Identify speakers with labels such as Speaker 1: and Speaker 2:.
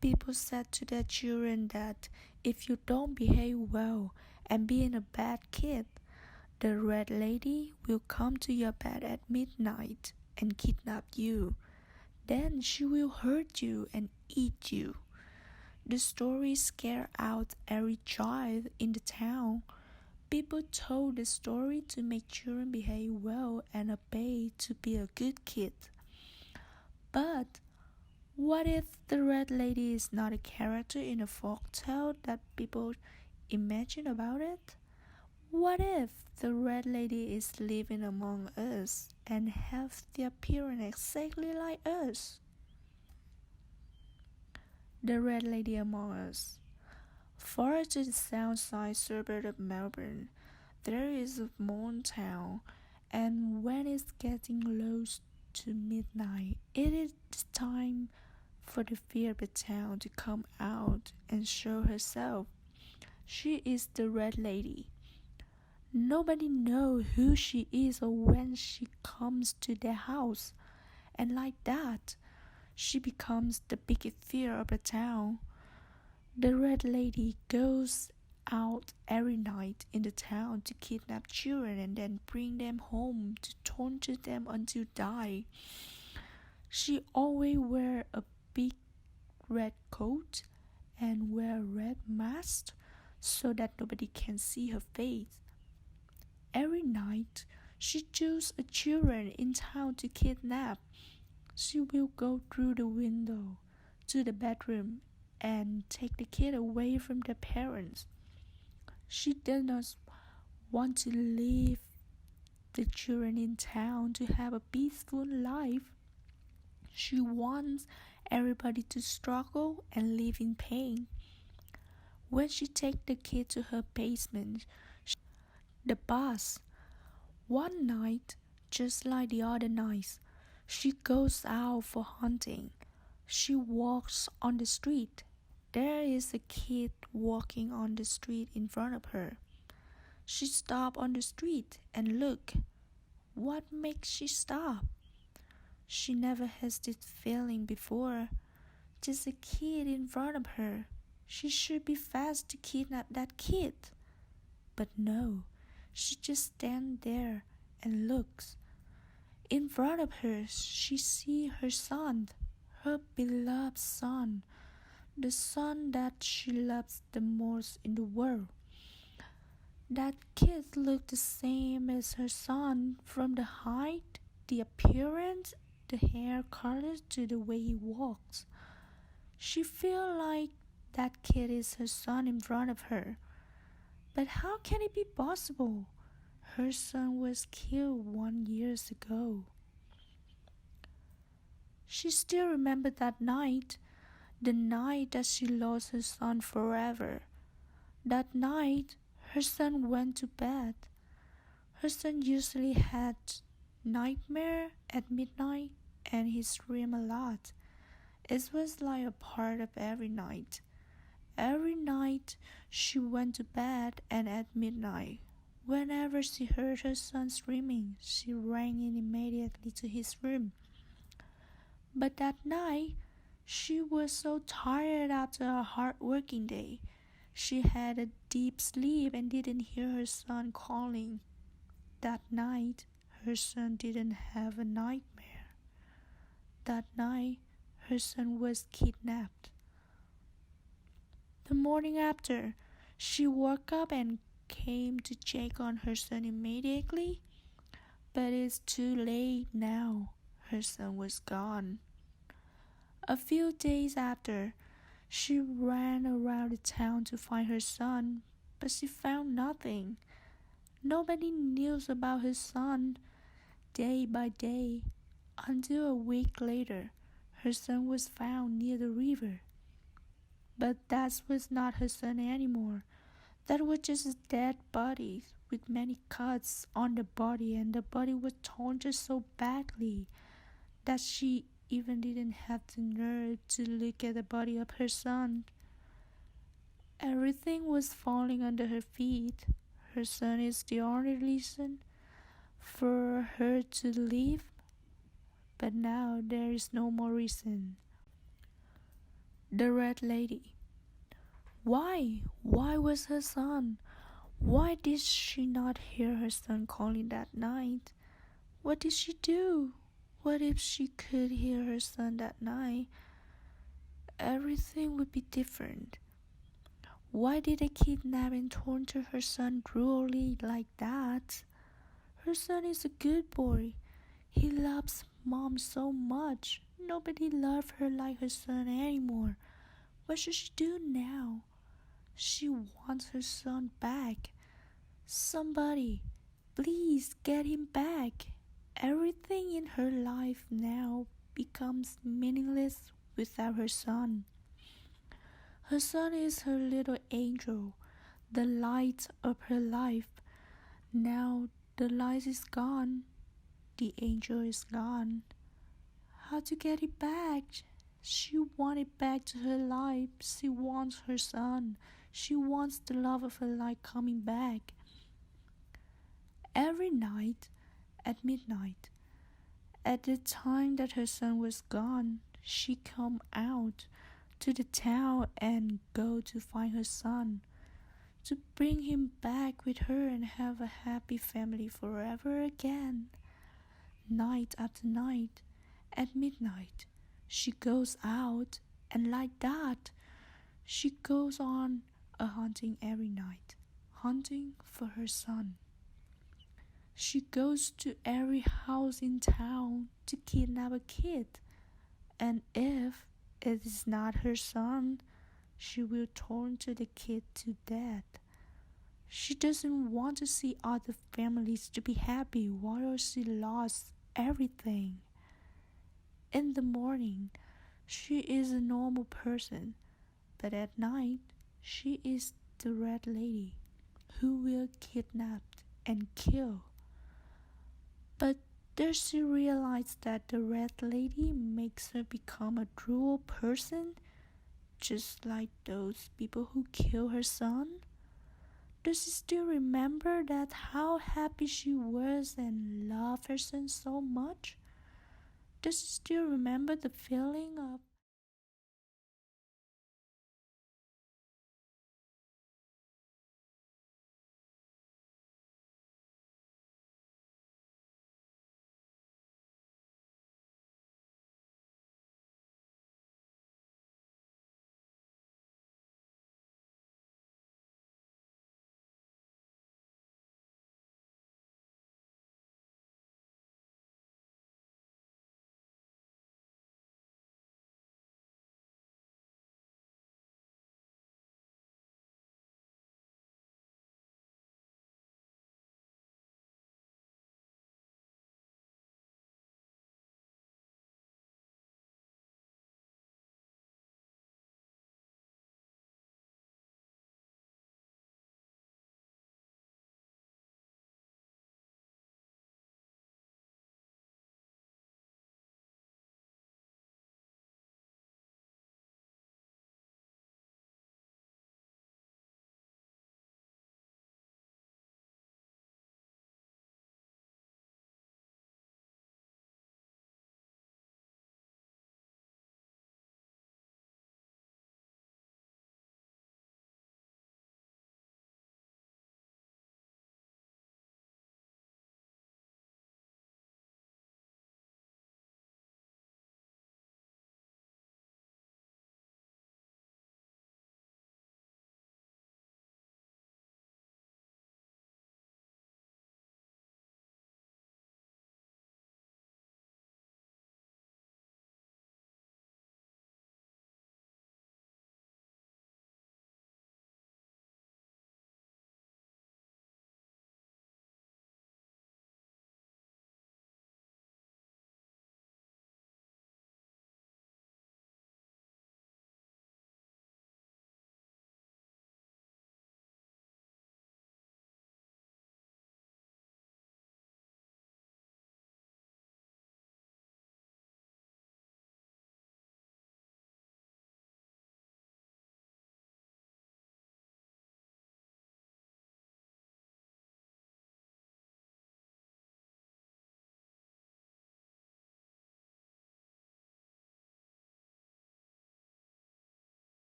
Speaker 1: People said to their children that if you don't behave well and being a bad kid, the red lady will come to your bed at midnight and kidnap you. Then she will hurt you and eat you. The story scared out every child in the town. People told the story to make children behave well and obey to be a good kid. But what if the red lady is not a character in a folk tale that people imagine about it? What if the red lady is living among us and have the appearance exactly like us? The Red Lady Among Us. Far to the south side suburb of Melbourne, there is a small town, and when it's getting close to midnight, it is time for the fear of the town to come out and show herself. She is the Red Lady. Nobody knows who she is or when she comes to their house, and like that, she becomes the biggest fear of the town. The Red Lady goes out every night in the town to kidnap children and then bring them home to torture them until die. She always wears a big red coat and wear a red mask so that nobody can see her face. Every night, she chooses a children in town to kidnap. She will go through the window to the bedroom and take the kid away from their parents. She does not want to leave the children in town to have a peaceful life. She wants everybody to struggle and live in pain. When she takes the kid to her basement, the boss, one night, just like the other nights, she goes out for hunting. She walks on the street. There is a kid walking on the street in front of her. She stops on the street and look. What makes she stop? She never has this feeling before. Just a kid in front of her. She should be fast to kidnap that kid. But no, she just stands there and looks. In front of her, she sees her son, her beloved son, the son that she loves the most in the world. That kid looked the same as her son, from the height, the appearance, the hair color to the way he walks. She feels like that kid is her son in front of her. But how can it be possible? Her son was killed 1 year ago. She still remembered that night, the night that she lost her son forever. That night, her son went to bed. Her son usually had nightmare at midnight and he screamed a lot. It was like a part of every night. Every night she went to bed, and at midnight, whenever she heard her son screaming, she ran in immediately to his room. But that night, she was so tired after a hard working day. She had a deep sleep and didn't hear her son calling. That night, her son didn't have a nightmare. That night, her son was kidnapped. The morning after, she woke up and came to check on her son immediately. But it's too late now. Her son was gone. A few days after, she ran around the town to find her son, but she found nothing. Nobody knew about her son. Day by day, until a week later, her son was found near the river. But that was not her son anymore. That was just a dead body with many cuts on the body, and the body was tortured so badly that she even didn't have the nerve to look at the body of her son. Everything was falling under her feet. Her son is the only reason for her to live, but now there is no more reason. The Red Lady. Why? Why was her son? Why did she not hear her son calling that night? What did she do? What if she could hear her son that night? Everything would be different. Why did they kidnap and torture her son cruelly like that? Her son is a good boy. He loves mom so much. Nobody loves her like her son anymore. What should she do now? She wants her son back. Somebody, please get him back. Everything in her life now becomes meaningless without her son. Her son is her little angel, the light of her life. Now the light is gone, the angel is gone. How to get it back? She wants it back to her life. She wants her son. She wants the love of her life coming back. Every night, at midnight, at the time that her son was gone, she come out to the town and go to find her son, to bring him back with her and have a happy family forever again. Night after night, at midnight, she goes out, and like that, she goes on a hunting every night, hunting for her son. She goes to every house in town to kidnap a kid, and if it is not her son, she will torture the kid to death. She doesn't want to see other families to be happy while she lost everything. In the morning, she is a normal person, but at night, she is the Red Lady who will kidnap and kill. But does she realize that the Red Lady makes her become a cruel person, just like those people who kill her son? Does she still remember that how happy she was and loved her son so much? Does she still remember the feeling of